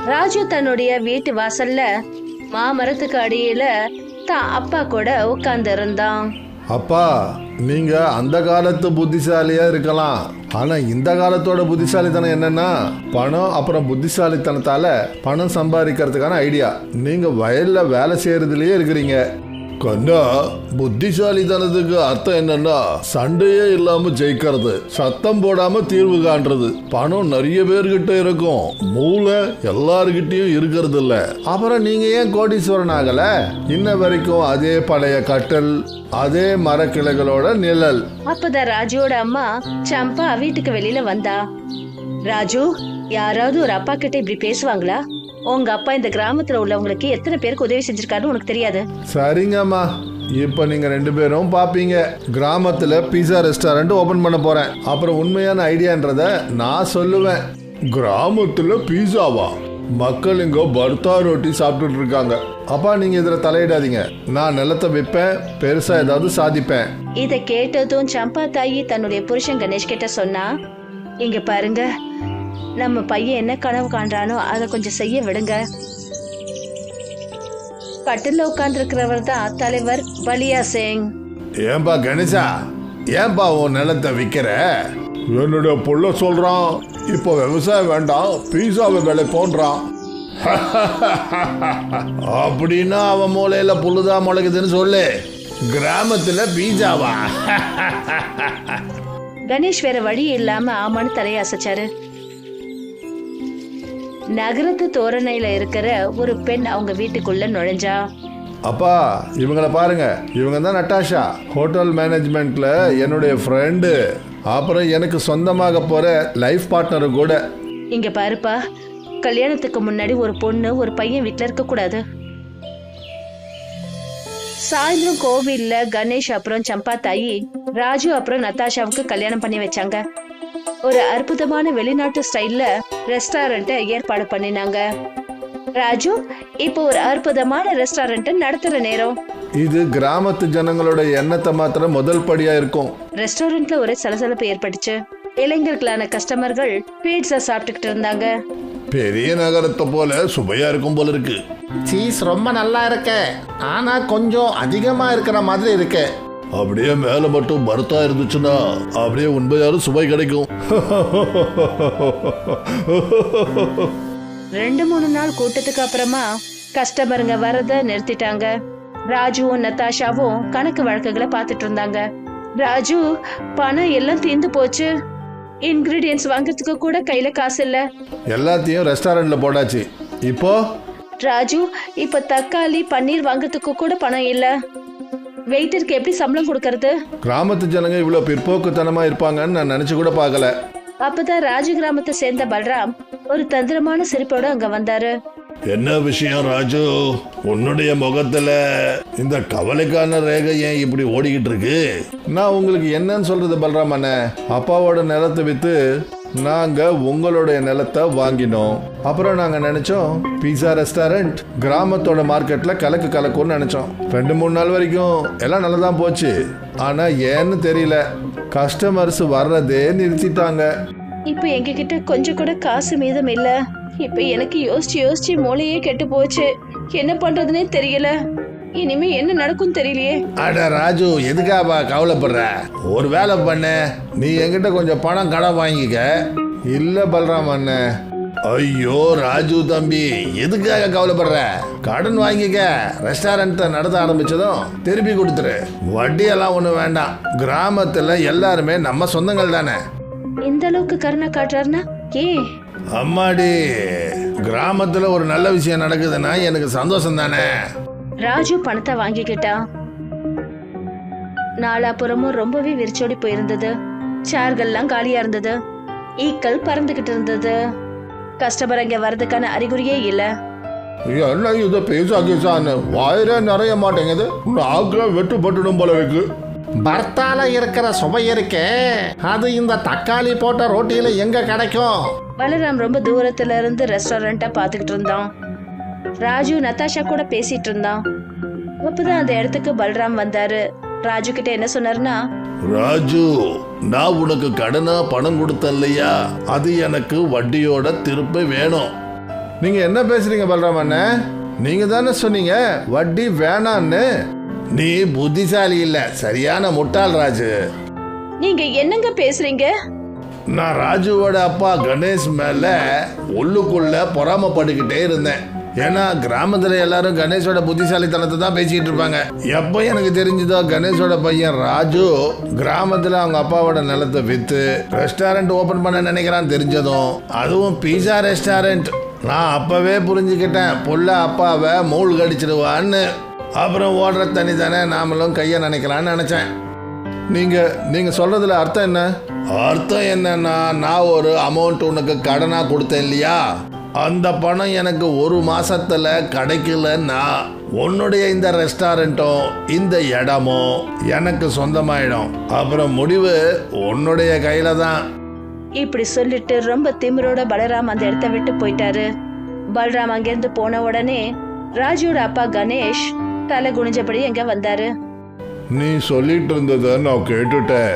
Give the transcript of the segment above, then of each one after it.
ராஜு தன்னுடைய வீட்டு வாசல்ல மாமரத்துக்கு அடியில தான் அப்பா கூட உட்கார்ந்து இருந்தான். அப்பா, நீங்க அந்த காலத்து புத்திசாலியா இருக்கலாம், ஆனா இந்த காலத்தோட புத்திசாலித்தனம் என்னன்னா பணம், அப்புறம் புத்திசாலித்தனத்தால பணம் சம்பாதிக்கிறதுக்கான ஐடியா. நீங்க வயல்ல வேலை செய்யறதுலயே இருக்கிறீங்க. கண்ணா, புத்திசாலித்தனத்துக்கு அர்த்தம் என்னன்னா சண்டையே இல்லாம ஜெயிக்கிறது, சத்தம் போடாம தீர்வு காண்றது. பணம் நிறைய பேர்கிட்ட இருக்கும், மூளை எல்லார்கிட்டயும் இருக்கிறது இல்ல. அப்புறம் நீங்க ஏன் கோடீஸ்வரன் ஆகல? இன்ன வரைக்கும் அதே பழைய கட்டல், அதே மரக்கிளைகளோட நிழல். அப்பதான் ராஜுவோட அம்மா சம்பா வீட்டுக்கு வெளியில வந்தா. ராஜு, யாராவது ஒரு அப்பா கிட்ட இப்படி பேசுவாங்களா? உங்க அப்பா இந்த கிராமத்துல உள்ளவங்களுக்கு எத்தனை பேருக்கு உதவி செஞ்சிருக்காருன்னு உனக்கு தெரியாது. சரிங்கம்மா, இப்ப நீங்க 2 பேரும் பாப்பீங்க. கிராமத்துல பீஸா ரெஸ்டாரண்ட் ஓபன் பண்ண போறேன். அப்புறம் உண்மையான ஐடியான்றத நான் சொல்லுவேன். கிராமத்துல பீஸாவா? மக்கள் இங்க பர்த்தா ரொட்டி சாப்பிட்டுட்டு இருக்காங்க. அப்பா, நீங்க இதுல தலையிடாதீங்க. நான் நிலத்தை விற்பேன், பெருசா ஏதாவது சாதிப்பேன். இத கேட்டதும் சம்பா தாயி தன்னுடைய புருஷன் கணேஷ் கிட்ட சொன்னா, இங்க பாருங்க, நம்ம பையன் என்ன கனவு காண்றானோ அதை கொஞ்சம் செய்ய விடுங்க. கட்டில உட்கார்ந்து இருக்கிறவர் தான் தலைவர் பலியா சிங். ஏன்பா கணேசா, ஏன்பா உன் நிலத்தை விக்கிற? என்னுடைய புள்ள சொல்றான், இப்போ விவசாயம் வேண்டாம், பீஸாவை விலை போன்றான். அப்படின்னா அவன் மூலையில புல்லுதான் முளைக்குதுன்னு சொல்லு. கிராமத்துல பீஸாவா? கணேஷ் வேற வழி இல்லாம ஆமான்னு தலையசைச்சாரு. நகரத்து தோரணையில இருக்கிற ஒரு பெண் அவங்க வீட்டுக்குள்ள நுழைஞ்சா. அப்பா, இவங்களை பாருங்க, இவங்க தான் நட்டாஷா, ஹோட்டல் மேனேஜ்மெண்ட்ல என்னுடைய ஃப்ரெண்டு, அப்புறம் எனக்கு சொந்தமாக போற லைஃப் பார்ட்னர் கூட. இங்க பாருப்பா, கல்யாணத்துக்கு முன்னாடி ஒரு பொண்ணு ஒரு பையன் வீட்டுல இருக்க கூடாது. சாயந்தரம் கோவில்ல கணேஷ் அப்புறம் சம்பா தாயி ராஜு அப்புறம் நத்தாஷாவுக்கு கல்யாணம் பண்ணி வச்சாங்க. ஒரு அற்புதமான வெளிநாட்டு ஸ்டைல்ல ரெஸ்டாரண்ட ஏற்பாடு பண்ணினாங்க. ராஜு, இப்போ ஒரு அற்புதமான ரெஸ்டாரண்ட் நடத்துற நேரம். இது கிராமத்து ஜனங்களோட எண்ணத்தை மாத்திர முதல் படியா இருக்கும். ரெஸ்டாரண்ட்ல ஒரே சலசலப்பு ஏற்பட்டுச்சு. இளைஞர்களான கஸ்டமர்கள் பீட்சா சாப்பிட்டுக்கிட்டு இருந்தாங்க. பெரிய நகரத்தை போல சுவையா இருக்கும் போல இருக்கு. சீஸ் ரொம்ப நல்லா இருக்க, ஆனா கொஞ்சம் அதிகமா இருக்கிற மாதிரி இருக்கு. அப்படியே மேல மட்டும் பருத்தா இருந்துச்சுன்னா அப்படியே உண்மையாலும் சுவை கிடைக்கும். 2-3 நாள் கூட்டத்துக்கு அப்புறமா கஸ்டமருங்க வரத நிறுத்திட்டாங்க. ராஜுவும் நத்தாஷாவும் கணக்கு வழக்குகளை பார்த்துட்டு இருந்தாங்க. ராஜு, பணம் எல்லாம் தீர்ந்து போச்சு, இன்கிரீடியன்ஸ் வாங்குறதுக்கு கூட கையில காசு இல்ல. எல்லாத்தையும் ரெஸ்டாரண்ட்ல போடாச்சு. இப்போ ராஜு, இப்ப தக்காளி பன்னீர் வாங்குறதுக்கு கூட பணம் இல்ல. வெயிட்டருக்கு எப்படி சம்பளம் கொடுக்கறது? கிராமத்து ஜனங்க இவ்வளவு பிற்போக்குத்தனமா இருப்பாங்கன்னு நான் நினைச்சு கூட பார்க்கல. அப்பதான் ராஜு கிராமத்தை சேர்ந்த பல்ராம் ஒரு தந்திரமான சிரிப்போட அங்க வந்தாரு. என்ன விஷயம் ராஜு, உன்னுடைய முகத்துல இந்த கவலைக்கான ரேகை ஏன் இப்படி ஓடிக்கிட்டு இருக்கு? நான் உங்களுக்கு என்னன்னு சொல்றது பல்ராம் அண்ணே, அப்பாவோட நிலத்தை வித்து நாங்க உங்களுடைய நிலத்தை வாங்கினோம். அப்புறம் நாங்க நினைச்சோம் பீஸா ரெஸ்டாரண்ட் கிராமத்தோட மார்க்கெட்ல கலக்கும்னு நினைச்சோம். 2-3 நாள் வரைக்கும் எல்லாம் நல்லதான் போச்சு. ஆனா ஏன்னு தெரியல, கஸ்டமர்ஸ் வர்றதே நிறுத்திட்டாங்க. இப்ப எங்க கிட்ட கொஞ்சம் கூட காசு மீதம் இல்ல. இப்ப எனக்கு யோசிச்சு மூளையே கெட்டு போச்சு. என்ன பண்றதுன்னே தெரியல. இனிமே என்ன நடக்கும் தெரியலையே. அட ராஜு, எதுக்காப்பா கவலைப்படுற? ஒரு வேலை பண்ண, நீ என்கிட்ட கொஞ்சம் பணம் கடன் வாங்கிக்க. இல்ல பல்ராம் அண்ணன். ஐயோ ராஜு தம்பி, எதுக்காக கவலைப்படுற? கடன் வாங்கிக்க, ரெஸ்டாரண்ட் நடத்த ஆரம்பிச்சதும் திருப்பி கொடுத்துரு. வட்டியெல்லாம் ஒண்ணு வேண்டாம். கிராமத்துல எல்லாருமே நம்ம சொந்தங்கள் தானே. இந்த அளவுக்கு கருணை காட்டுறாருன்னா ஏன்? அம்மாடி, கிராமத்துல ஒரு நல்ல விஷயம் நடக்குதுன்னா எனக்கு சந்தோஷம் தானே. ராஜு பணத்தை வாங்கிக்கிட்டான். நாலாபுறமும் ரொம்பவே விரிச்சோடி போயிருந்தது. சேர்கள்லாம் காலியா இருந்தது. ஈக்கள் பறந்துகிட்டு இருந்தது. கஸ்டமர் அங்க வர்றதுக்கான அறிகுறியே இல்ல. என்ன இது பீஸா கீசான்னு வாயிலே நிறைய மாட்டேங்குது, நாக்குல வெட்டுப்பட்டுடும் போல இருக்கு. பர்த்தால இருக்கிற சுவை இருக்கே, அது இந்த தக்காளி போட்ட ரோட்டியில எங்க கிடைக்கும்? பலராம் ரொம்ப தூரத்துல இருந்து ரெஸ்டாரண்ட்ட பாத்துக்கிட்டு இருந்தான். ராஜு நத்தாஷா கூட பேசிட்டு இருந்தான். அப்பதான் அந்த இடத்துக்கு பல்ராம் வந்தாரு. ராஜு கிட்ட என்ன சொன்னாருன்னா, ராஜு, நான் உனக்கு கடனா பணம் கொடுத்த இல்லையா, அது எனக்கு வட்டியோட திருப்ப வேணும். நீங்க என்ன பேசுறீங்க பலராம் அண்ணன்? நீங்க தானே சொன்னீங்க வட்டி வேணான்னு. நீ புத்திசாலி இல்ல, சரியான முட்டாள் ராஜு. நீங்க என்னங்க பேசுறீங்க? நான் ராஜுவோட அப்பா கணேஷ் மேல உள்ளுக்குள்ள பொறாமப்பட்டுக்கிட்டே இருந்தேன். ஏன்னா கிராமத்துல எல்லாரும் கணேஷோட புத்திசாலித்தனத்தை தான் பேசிக்கிட்டு இருப்பாங்க. எப்போ எனக்கு தெரிஞ்சதோ கணேஷோட பையன் ராஜு கிராமத்துல அவங்க அப்பாவோட நிலத்தை வித்து ரெஸ்டாரண்ட் ஓபன் பண்ண நினைக்கிறான்னு தெரிஞ்சதும், அதுவும் பீஸா ரெஸ்டாரண்ட், நான் அப்பவே புரிஞ்சுக்கிட்டேன் புள்ள அப்பாவை மூழ்க அடிச்சிடுவான்னு. அப்புறம் ஓடுற தண்ணி தானே நாமளும் கையை நினைக்கலான்னு நினைச்சேன். நீங்க சொல்றதுல அர்த்தம் என்ன? அர்த்தம் என்னன்னா, நான் ஒரு அமௌண்ட் உனக்கு கடனா கொடுத்தேன் இல்லையா, அந்த பணம் எனக்கு ஒரு மாசத்துல கிடைக்கலன்னா உன்னுடைய இந்த ரெஸ்டாரண்ட்டும் இந்த இடமும் எனக்கு சொந்தமாயிடும். அப்புறம் முடிவு உன்னுடைய கையில தான். இப்படி சொல்லிட்டு ரொம்ப திமிரோட பலராம் அந்த இடத்த விட்டு போயிட்டாரு. பலராம் அங்கிருந்து போன உடனே ராஜுவோட அப்பா கணேஷ் தலை குனிஞ்சபடி எங்க வந்தாரு. நீ சொல்லிட்டு இருந்தத நான் கேட்டுட்டேன்.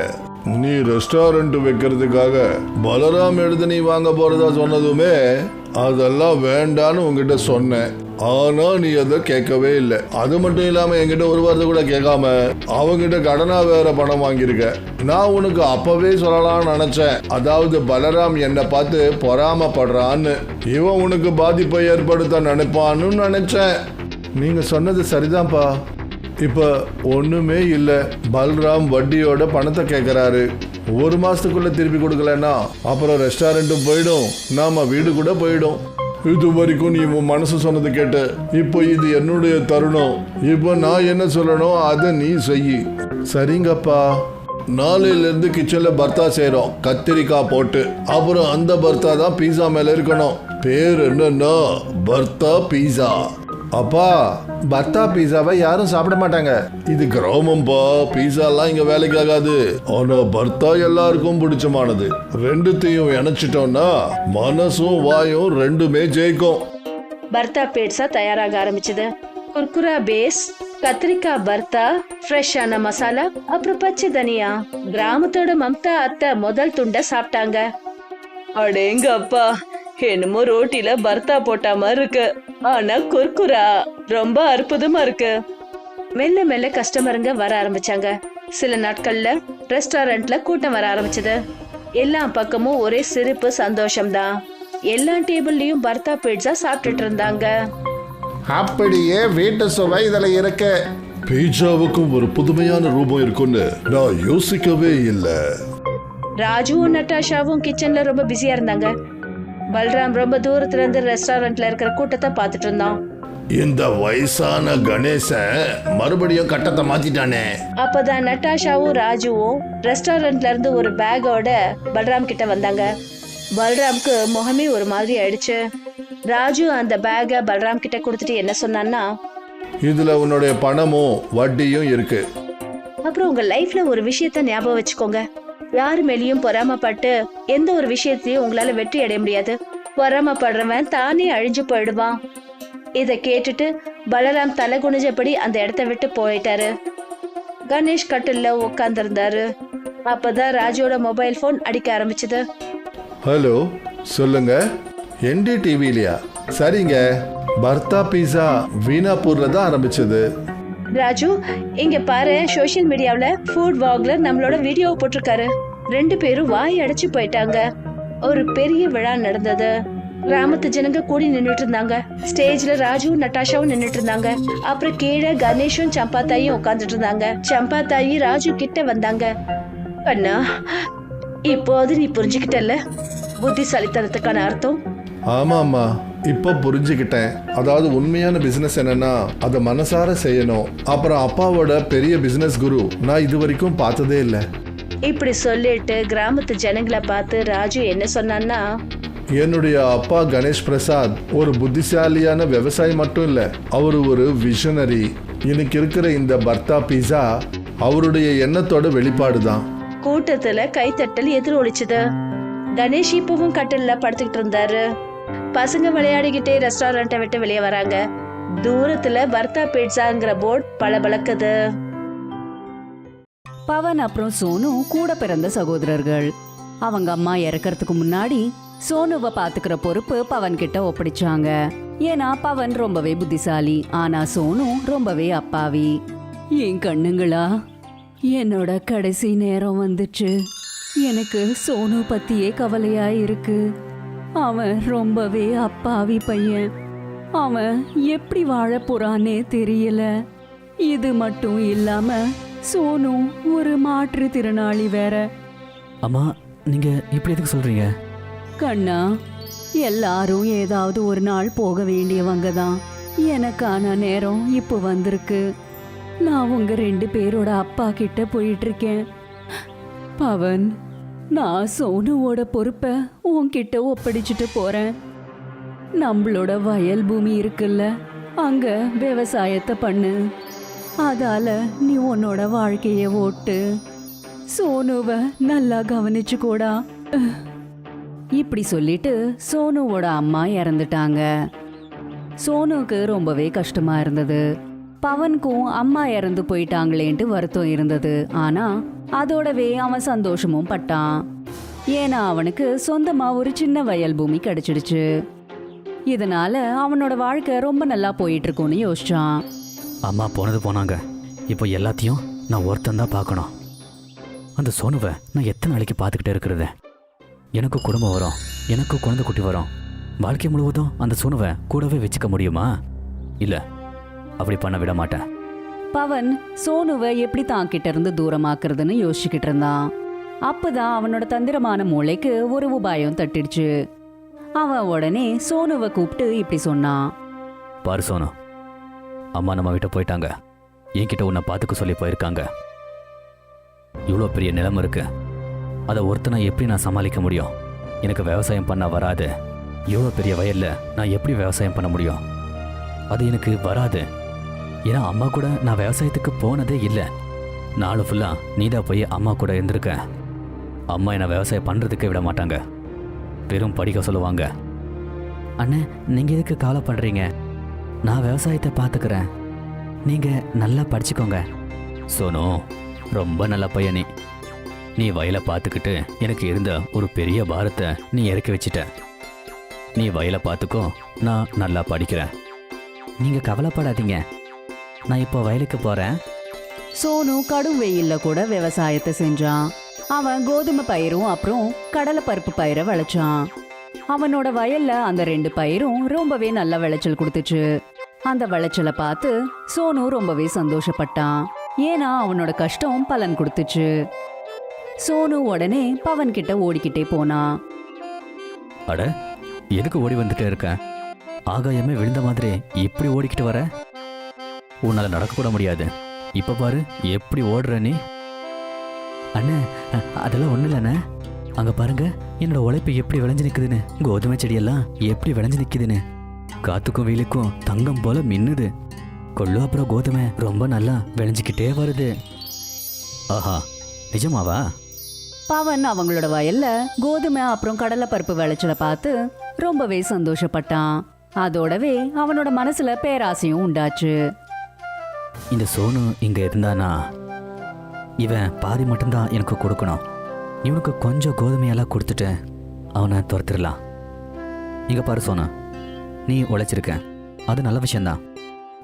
நீ ரெஸ்டாரண்ட் வைக்கிறதுக்காக பலராம் எடுத்து நீ வாங்க போறதா சொன்னதுமே அதெல்லாம் வேண்டான்னு உங்ககிட்ட சொன்னேன். ஆனா நீ அதை கேட்கவே இல்லை. அது மட்டும் இல்லாம என்கிட்ட ஒரு வாரத்தை கூட கேட்காம அவங்கிட்ட கடனா வேற பணம் வாங்கியிருக்க. நான் உனக்கு அப்பவே சொல்லலாம்னு நினைச்சேன். அதாவது பலராம் என்னை பார்த்து பொறாமப்படுறான்னு, இவன் உனக்கு பாதிப்பை ஏற்படுத்த நினைப்பான்னு நினைச்சேன். நீங்க சொன்னது சரிதான்ப்பா. இப்ப ஒண்ணுமே இல்ல, பல்ராம் வட்டியோட பணத்தை கேட்கறாரு. ஒரு மாசத்துக்குள்ள திருப்பி கொடுக்கலன்னா அப்புறம் ரெஸ்டாரண்ட்டும் போயிடும், நாம வீடு கூட போயிடும். இது வரைக்கும் நீ உன் மனசு சொன்னது கேட்டு, இப்போ இது என்னுடைய தருணம். இப்போ நான் என்ன சொல்லணும் அதை நீ செய். சரிங்கப்பா. நாளையில இருந்து கிச்சன்ல பர்த்தா செய்யறோம், கத்திரிக்காய் போட்டு. அப்புறம் அந்த பர்த்தா தான் பீஸா மேல இருக்கணும். பேர் என்னன்னா பர்த்தா பீஸா. அப்பா, பர்த்தா பீஸாவை யாரும் சாப்பிட மாட்டாங்க. இது கிராமம்பா, பீஸா எல்லாம் இங்க வேலைக்கு ஆகாது. ஆனா பர்த்தா எல்லாருக்கும் பிடிச்சமானது. ரெண்டுத்தையும் இணைச்சிட்டோம்னா மனசும் வாயும் ரெண்டுமே ஜெயிக்கும். பர்த்தா பீட்சா தயாராக ஆரம்பிச்சது. குர்குரா பேஸ், கத்திரிக்காய் பர்த்தா, ஃப்ரெஷ்ஷான மசாலா, அப்புறம் பச்சை தனியா. கிராமத்தோட மம்தா அத்தை முதல் துண்டை சாப்பிட்டாங்க. அடேங்க அப்பா, என்னமோ ரோட்டில பர்த்தா போட்ட மாதிரி இருக்கு. ஆனா குர்குரா ரொம்ப அற்புதமா இருக்கு. மெல்ல மெல்ல கஸ்டமருங்க வர ஆரம்பிச்சாங்க. சில நாட்கள்ல ரெஸ்டாரண்ட்ல கூட்டம் வர ஆரம்பிச்சது. எல்லா பக்கமும் ஒரே சிரிப்பு சந்தோஷம்தான். எல்லா டேபிள்லயும் பர்த்தா பீட்சா சாப்பிட்டுட்டு இருந்தாங்க. அப்படியே வீட்டு சுவை இதுல இருக்கு. பீட்சாவுக்கும் ஒரு புதுமையான ரூபம் இருக்குன்னு நான் யோசிக்கவே இல்லை. ராஜுவும் நட்டாஷாவும் கிச்சன்ல ரொம்ப பிஸியா இருந்தாங்க. பல்ராம் ரொம்ப தூரத்துல இருந்து ரெஸ்டாரண்ட்ல இருக்கிற கூட்டத்தை பார்த்துட்டு இருந்தான். இந்த வயசான கணேசன் மறுபடியும் கட்டத்தை மாத்திட்டானே. அப்பதான் நட்டாஷாவும் ராஜுவும் ரெஸ்டாரண்ட்ல இருந்து ஒரு பேக்கோட பல்ராம் கிட்ட வந்தாங்க. பல்ராம்க்கு முகமே ஒரு மாதிரி ஆயிடுச்சு. ராஜு அந்த பேக்கை பல்ராம் கிட்ட கொடுத்துட்டு என்ன சொன்னான்னா, இதுல உன்னுடைய பணமும் வட்டியும் இருக்கு. அப்புறம் உங்க லைஃப்ல ஒரு விஷயத்த ஞாபகம் வச்சுக்கோங்க. யாரு மேலேயும் பொறாமப்பட்டு எந்த ஒரு விஷயத்தையும் உங்களால வெற்றி அடைய முடியாது. பொறாமப்படுறவன் தானே அழிஞ்சு போயிடுவான். இத கேட்டுட்டு பலராம் தலை குனிஞ்சபடி அந்த இடத்த விட்டு போயிட்டாரு. கணேஷ் கட்டில்ல உட்கார்ந்து இருந்தாரு. அப்பதான் ராஜுவோட மொபைல் போன் அடிக்க ஆரம்பிச்சது. ஹலோ, சொல்லுங்க. NDTV-லயா? சரிங்க, பர்த்தா பீஸா வீணாப்பூர்ல தான் ஆரம்பிச்சது. ராஜு, இங்க பாரு, சோஷியல் மீடியாவுல ஃபுட் வாக்ல நம்மளோட வீடியோ போட்டிருக்காரு. 2 பேரும் வாய் அடைச்சு போயிட்டாங்க. ஒரு பெரிய விழா நடந்தது. கிராமத்து ஜனங்க கூடி நின்னுட்டு இருந்தாங்க. ஸ்டேஜ்ல ராஜுவும் நட்டாஷாவும் நின்னுட்டு இருந்தாங்க. அப்புறம் கீழே கணேஷும் சம்பாத்தாயும் உட்கார்ந்துட்டு இருந்தாங்க. சம்பாத்தாயி ராஜு கிட்ட வந்தாங்க. அண்ணா, இப்போது நீ புரிஞ்சுக்கிட்டல புத்திசாலித்தனத்துக்கான அர்த்தம்? ஆமாம்மா, இப்போ புரிஞ்சுக்கிட்டேன். அதாவது உண்மையான பிசினஸ் என்னன்னா அதை மனசார செய்யணும். அப்புறம் அப்பாவோட பெரிய பிசினஸ் குரு நான் இது வரைக்கும் பார்த்ததே இல்லை. இப்படி சொல்லிட்டு கிராமத்து ஜனங்களை பார்த்து ராஜு என்ன சொன்னான்னா, என்னுடைய அப்பா கணேஷ் பிரசாத் ஒரு புத்திசாலியான விவசாயி மட்டும் இல்ல, அவரு ஒரு விஷனரி. இன்னைக்கு இருக்கிற இந்த பர்த்தா பீஸா அவருடைய எண்ணத்தோட வெளிப்பாடுதான். கூட்டத்துல கைத்தட்டல் எதிரொலிச்சது. கணேஷ் இப்பவும் கட்டில்ல படுத்துக்கிட்டு இருந்தாரு. பசங்க விளையாடிக்கிட்டே ரெஸ்டாரண்ட்டை விட்டு வெளியே வராங்க. தூரத்துல பர்த்தா பீட்சாங்கிற போர்ட் பளபளக்குது. பவன் அப்புறம் சோனு கூட பிறந்த சகோதரர்கள். அவங்க அம்மா இறக்கறதுக்கு முன்னாடி சோனுவை பாத்துக்கிற பொறுப்பு பவன் கிட்ட ஒப்படைச்சாங்க. ஏன்னா பவன் ரொம்பவே புத்திசாலி, ஆனா சோனு ரொம்பவே அப்பாவி. என் கண்ணுங்களா, என்னோட கடைசி நேரம் வந்துச்சு. எனக்கு சோனு பத்தியே கவலையா இருக்கு. அவன் ரொம்பவே அப்பாவி பையன். அவன் எப்படி வாழ போறானே தெரியல. இது மட்டும் இல்லாம சோனு ஒரு மாற்றுத்திறனாளி வேற. அம்மா, நீங்க இப்படி எதுக்கு சொல்றீங்க? கண்ணா, எல்லாரும் ஏதாவது ஒரு நாள் போக வேண்டியவங்க தான். எனக்கான நேரம் இப்போ வந்திருக்கு. நான் உங்க 2 பேரோட அப்பா கிட்ட போயிட்டு இருக்கேன். பவன், நான் சோனுவோட பொறுப்பை உன்கிட்ட ஒப்படைச்சிட்டு போறேன். நம்மளோட வயல் பூமி இருக்குல்ல, அங்க விவசாயத்தை பண்ணு. அதால நீ உன்னோட வாழ்க்கைய ஓட்டு. சோனுவை நல்லா கவனிச்சுக்கோடா. இப்படி சொல்லிட்டு சோனுவோட அம்மா இறந்துட்டாங்க. சோனுக்கு ரொம்பவே கஷ்டமா இருந்தது. பவனுக்கும் அம்மா இறந்து போயிட்டாங்களேன்ட்டு வருத்தம் இருந்தது. ஆனா அதோடவே அவன் சந்தோஷமும் பட்டான். ஏன்னா அவனுக்கு சொந்தமா ஒரு சின்ன வயல் பூமி கிடைச்சிடுச்சு. இதனால அவனோட வாழ்க்கை ரொம்ப நல்லா போயிட்டு இருக்கும்னு யோசிச்சான். அம்மா போனது போனாங்க, இப்போ எல்லாத்தையும் நான் ஒருத்தன் தான் பார்க்கணும். அந்த சோனுவை நான் எத்தனை நாளைக்கு பார்த்துக்கிட்டே இருக்கிறது? எனக்கு குடும்பம் வரும், எனக்கு குழந்தை குட்டி வரும். வாழ்க்கை முழுவதும் அந்த சோனுவை கூடவே வச்சுக்க முடியுமா? இல்லை, அப்படி பண்ண விட மாட்டேன். பவன் சோனுவை எப்படி தான் கிட்ட இருந்து தூரமாக்குறதுன்னு யோசிச்சுக்கிட்டு இருந்தான். அப்பதான் அவனோட தந்திரமான மூளைக்கு ஒரு உபாயம் தட்டிடுச்சு. அவன் உடனே சோனுவை கூப்பிட்டு இப்படி சொன்னான். பாரு சோனு, அம்மா நம்ம வீட்டை போயிட்டாங்க. என்கிட்ட உன்னை பார்த்துக்க சொல்லி போயிருக்காங்க. இவ்வளோ பெரிய நிலைமை இருக்கு, அதை ஒருத்தனை எப்படி நான் சமாளிக்க முடியும்? எனக்கு விவசாயம் பண்ண வராது. இவ்வளோ பெரிய வயல்ல நான் எப்படி விவசாயம் பண்ண முடியும்? அது எனக்கு வராது. ஏன்னா அம்மா கூட நான் விவசாயத்துக்கு போனதே இல்லை. நாலு ஃபுல்லாக நீதான் போய் அம்மா கூட இருந்திருக்க. அம்மா என்னை விவசாயம் பண்ணுறதுக்கே விட மாட்டாங்க, வெறும் படிக்க சொல்லுவாங்க. அண்ணே, நீங்கள் எதுக்கு கவலைப்படுறீங்க? நான் விவசாயத்தை பார்த்துக்கிறேன், நீங்கள் நல்லா படிச்சுக்கோங்க. சோனு, ரொம்ப நல்ல பையனி. நீ வயலை பார்த்துக்கிட்டு எனக்கு இருந்த ஒரு பெரிய பாரத்தை நீ இறக்கி வச்சிட்ட. நீ வயலை பார்த்துக்கோ, நான் நல்லா படிக்கிறேன். நீங்கள் கவலைப்படாதீங்க, நான் இப்போ வயலுக்கு போகிறேன். சோனு கடும் வெயில்ல கூட விவசாயத்தை செஞ்சான். அவன் கோதுமை பயிரும் அப்புறம் கடலை பருப்பு பயிரை விளைச்சான். அவனோட வயல்ல அந்த 2 பயிரும் ரொம்பவே நல்ல விளைச்சல் கொடுத்துச்சு. அந்த விளைச்சலை பார்த்து சோனு ரொம்பவே சந்தோஷப்பட்டான். ஏன்னா அவனோட கஷ்டம் பலன் கொடுத்துச்சு. சோனு உடனே பவன் கிட்ட ஓடிக்கிட்டே போனான். அட, எதுக்கு ஓடி வந்துட்டே இருக்க? ஆகாயமே விழுந்த மாதிரி இப்படி ஓடிக்கிட்டு வர? உன்னால நடக்கக்கூட முடியாது. இப்ப பாரு எப்படி ஓடுற நீ. அண்ணே, அதெல்லாம் ஒண்ணு இல்லண்ணே. அங்க பாருங்க, என்னோட உழைப்பு எப்படி விளைஞ்சு நிக்குதுன்னு. கோதுமை செடியெல்லாம் எப்படி விளைஞ்சு நிக்குதுன்னு. காத்துக்கும் வெயிலுக்கும் தங்கம் போல மின்னுது. கொள்ளு அப்புறம் கோதுமை ரொம்ப நல்லா விளைஞ்சுக்கிட்டே வருது. ஆஹா, நிஜமாவா? பவன் அவங்களோட வயல்ல கோதுமை அப்புறம் கடலை பருப்பு விளைச்சலை பார்த்து ரொம்பவே சந்தோஷப்பட்டான். அதோடவே அவனோட மனசுல பேராசையும் உண்டாச்சு. இந்த சோனு இங்க இருந்தானா, இவன் பாதி மட்டும்தான் எனக்கு கொடுக்கணும். இவனுக்கு கொஞ்சம் கோதுமையெல்லாம் கொடுத்துட்டு அவனை துரத்திடலாம். இங்க பாரு சோனு, நீ உழைச்சிருக்க, அது நல்ல விஷயந்தான்.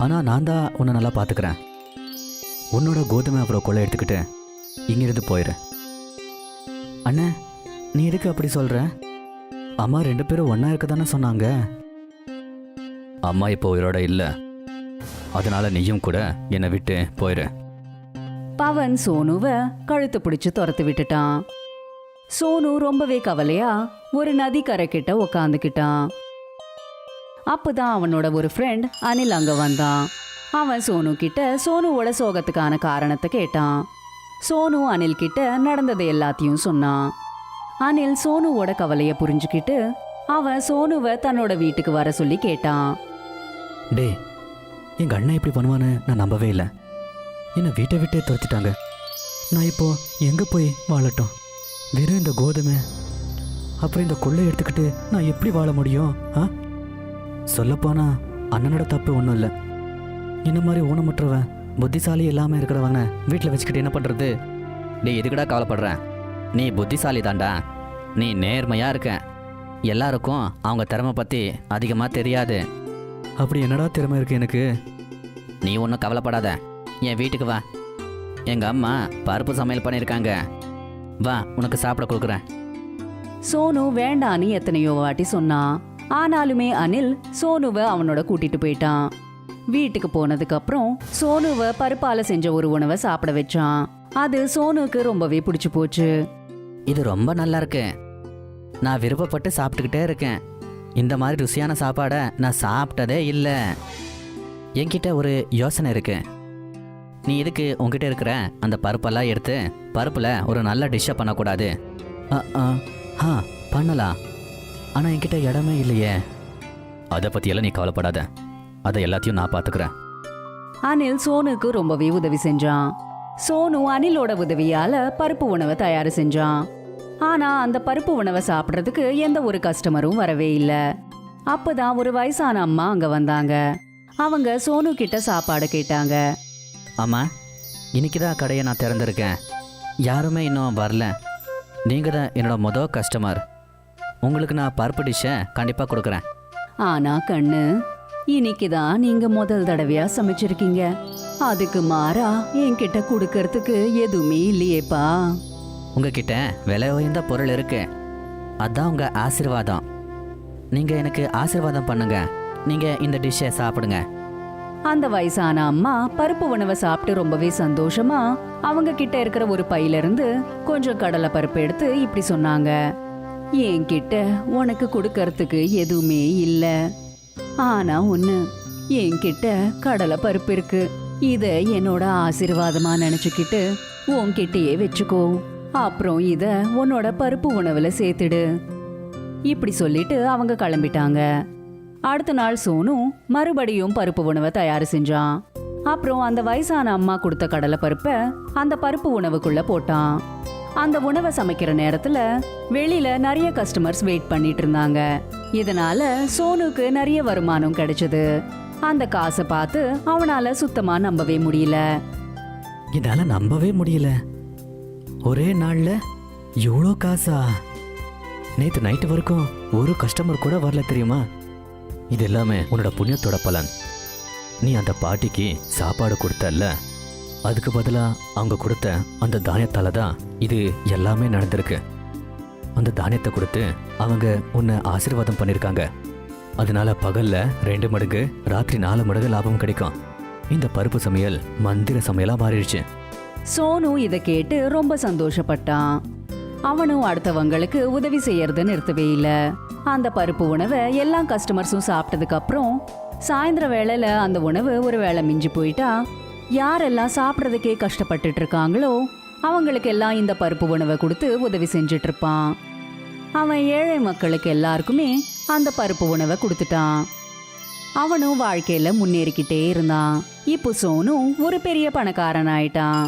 ஆனா நான் தான் உன்னை நல்லா பார்த்துக்கிறேன். உன்னோட கோதுமை அப்புறம் கொள்ளை எடுத்துக்கிட்டு இங்கிருந்து போயிரு. அண்ணே, நீ எதுக்கு அப்படி சொல்ற? அம்மா 2 பேரும் ஒன்னா இருக்க தானே சொன்னாங்க. அம்மா இப்போ உயிரோட இல்லை, அதனால நீயும் கூட என்னை விட்டு போயிரு. பவன் சோனுவை கழுத்து பிடிச்சு துரத்து விட்டுட்டான். சோனு ரொம்பவே கவலையா ஒரு நதி கரை கிட்ட உக்காந்துக்கிட்டான். அப்பதான் அவனோட ஒரு ஃப்ரெண்ட் அனில் அங்க வந்தான். அவன் சோனு கிட்ட சோனுவோட சோகத்துக்கான காரணத்தை கேட்டான். சோனு அனில் கிட்ட நடந்ததை எல்லாத்தையும் சொன்னான். அனில் சோனுவோட கவலைய புரிஞ்சுக்கிட்டு அவன் சோனுவை தன்னோட வீட்டுக்கு வர சொல்லி கேட்டான். டே, எங்க அண்ணன் இப்படி பண்ணுவான்னு நான் நம்பவே இல்லை. என்னை வீட்டை விட்டே துரத்திட்டாங்க. நான் இப்போ எங்க போய் வாழட்டும்? வெறும் இந்த கோதுமை அப்புறம் இந்த கொள்ளை எடுத்துக்கிட்டு நான் எப்படி வாழ முடியும்? சொல்லப்போனா அண்ணனோட தப்பு ஒன்றும் இல்லை. என்ன மாதிரி ஊனமுற்றவன் புத்திசாலி இல்லாமல் இருக்கிறவங்க வீட்டில் வச்சுக்கிட்டு என்ன பண்ணுறது? நீ எதுக்கடா கவலைப்படுற? நீ புத்திசாலி தாண்டா, நீ நேர்மையாக இருக்க. எல்லாருக்கும் அவங்க திறமை பற்றி அதிகமாக தெரியாது. அப்படி என்னடா திறமை இருக்கு எனக்கு? நீ ஒன்றும் கவலைப்படாத, என் வீட்டுக்கு வா. எங்கள் அம்மா பருப்பு சமையல் பண்ணியிருக்காங்க, வா உனக்கு சாப்பிட கொடுக்குறேன். சோனு வேண்டான்னு எத்தனையோ வாட்டி சொன்னான். ஆனாலுமே அனில் சோனுவை அவனோட கூட்டிட்டு போயிட்டான். வீட்டுக்கு போனதுக்கு அப்புறம் சோனுவை பருப்பால செஞ்ச ஒரு உணவை சாப்பிட வச்சான். அது சோனுக்கு ரொம்பவே பிடிச்சு போச்சு. இது ரொம்ப நல்லா இருக்கு, நான் விருப்பப்பட்டு சாப்பிட்டுக்கிட்டே இருக்கேன். இந்த மாதிரி ருசியான சாப்பாடை நான் சாப்பிட்டதே இல்லை. என்கிட்ட ஒரு யோசனை இருக்கு. நீ இதுக்கு உங்ககிட்ட இருக்கிற அந்த பருப்பெல்லாம் எடுத்து பருப்பில் ஒரு நல்ல டிஷ்ஷை பண்ணக்கூடாது? பண்ணலாம், ஆனால் என்கிட்ட இடமே இல்லையே. அதை பற்றியெல்லாம் நீ கவலைப்படாத, அதை எல்லாத்தையும் நான் பார்த்துக்கிறேன். அனில் சோனுக்கு ரொம்பவே உதவி செஞ்சான். சோனு அனிலோட உதவியால பருப்பு உணவை தயார் செஞ்சான். ஆனா அந்த பருப்பு உணவை சாப்பிட்றதுக்கு எந்த ஒரு கஸ்டமரும் வரவே இல்லை. அப்பதான் ஒரு வயசான அம்மா அங்க வந்தாங்க. அவங்க சோனு கிட்ட சாப்பாடு கேட்டாங்க. ஆமா, இன்னைக்கு தான் கடையை நான் திறந்திருக்கேன், யாருமே இன்னும் வரல. நீங்கள் தான் என்னோட மொதல் கஸ்டமர், உங்களுக்கு நான் பருப்பு டிஷ்ஷை கண்டிப்பாக கொடுக்குறேன். ஆனா கண்ணு, இன்னைக்குதான் நீங்க முதல் தடவையா சமைச்சிருக்கீங்க. அதுக்கு மாறா என்கிட்ட கொடுக்கறதுக்கு எதுவுமே இல்லையேப்பா. உங்ககிட்ட விலை உயர்ந்த பொருள் இருக்கு, அதான் உங்கள் ஆசீர்வாதம். நீங்கள் எனக்கு ஆசீர்வாதம் பண்ணுங்க, நீங்கள் இந்த டிஷ்ஷை சாப்பிடுங்க. அந்த வயசான அம்மா பருப்பு உணவை சாப்பிட்டு ரொம்பவே சந்தோஷமா அவங்க கிட்ட இருக்கிற ஒரு பையில இருந்து கொஞ்சம் கடலை பருப்பு எடுத்து இப்படி சொன்னாங்க. என்கிட்ட உனக்கு கொடுக்கறதுக்கு எதுவுமே இல்ல, ஆனா ஒண்ணு, என்கிட்ட கடலை பருப்பு இருக்கு. இத என்னோட ஆசீர்வாதமா நினைச்சுக்கிட்டு உன்கிட்டயே வச்சுக்கோ. அப்புறம் இத உன்னோட பருப்பு உணவுல சேர்த்துடு. இப்படி சொல்லிட்டு அவங்க கிளம்பிட்டாங்க. அடுத்த நாள் சோனு மறுபடியும் பருப்பு உணவை தயார் செஞ்சான். அப்புறம் அந்த வயசான அம்மா கொடுத்த கடலை பருப்பை அந்த பருப்பு உணவுக்குள்ள போட்டான். அந்த உணவை சமைக்கிற நேரத்துல வெளியில நிறைய கஸ்டமர்ஸ் வெயிட் பண்ணிட்டு இருந்தாங்க. இதனால சோனுக்கு நிறைய வருமானம் கிடைச்சது. அந்த காசை பார்த்து அவனால சுத்தமா நம்பவே முடியல. என்னால் நம்பவே முடியல, ஒரே நாளில் எவ்வளோ காசா? நேற்று நைட்டு வரைக்கும் ஒரு கஸ்டமர் கூட வரல தெரியுமா? இது எல்லாமே உன்னோட புண்ணியத்தோட பலன். நீ அந்த பாட்டிக்கு சாப்பாடு கொடுத்தல்ல, அதுக்கு பதிலாக அவங்க கொடுத்த அந்த தானியத்தால தான் இது எல்லாமே நடந்திருக்கு. அந்த தானியத்தை கொடுத்து அவங்க உன்னை ஆசீர்வாதம் பண்ணியிருக்காங்க. அதனால பகல்ல 2 மடங்கு, ராத்திரி 4 மடங்கு லாபம் கிடைக்கும். இந்த பருப்பு சமையல் மந்திர சமையலா மாறிடுச்சு. சோனு இதை கேட்டு ரொம்ப சந்தோஷப்பட்டான். அவனும் அடுத்தவங்களுக்கு உதவி செய்யறத நிறுத்தவே இல்லை. அந்த பருப்பு உணவை எல்லா கஸ்டமர்ஸும் சாப்பிட்டதுக்கு அப்புறம் சாயந்தர வேளையில அந்த உணவு ஒரு வேளை மிஞ்சி போயிட்டா யாரெல்லாம் சாப்பிட்றதுக்கே கஷ்டப்பட்டுட்டு இருக்காங்களோ அவங்களுக்கெல்லாம் இந்த பருப்பு உணவை கொடுத்து உதவி செஞ்சுட்டு இருப்பான். அவன் ஏழை மக்களுக்கு எல்லாருக்குமே அந்த பருப்பு உணவை கொடுத்துட்டான். அவனும் வாழ்க்கையில முன்னேறிக்கிட்டே இருந்தான். இப்போ சோனு ஒரு பெரிய பணக்காரன் ஆயிட்டான்.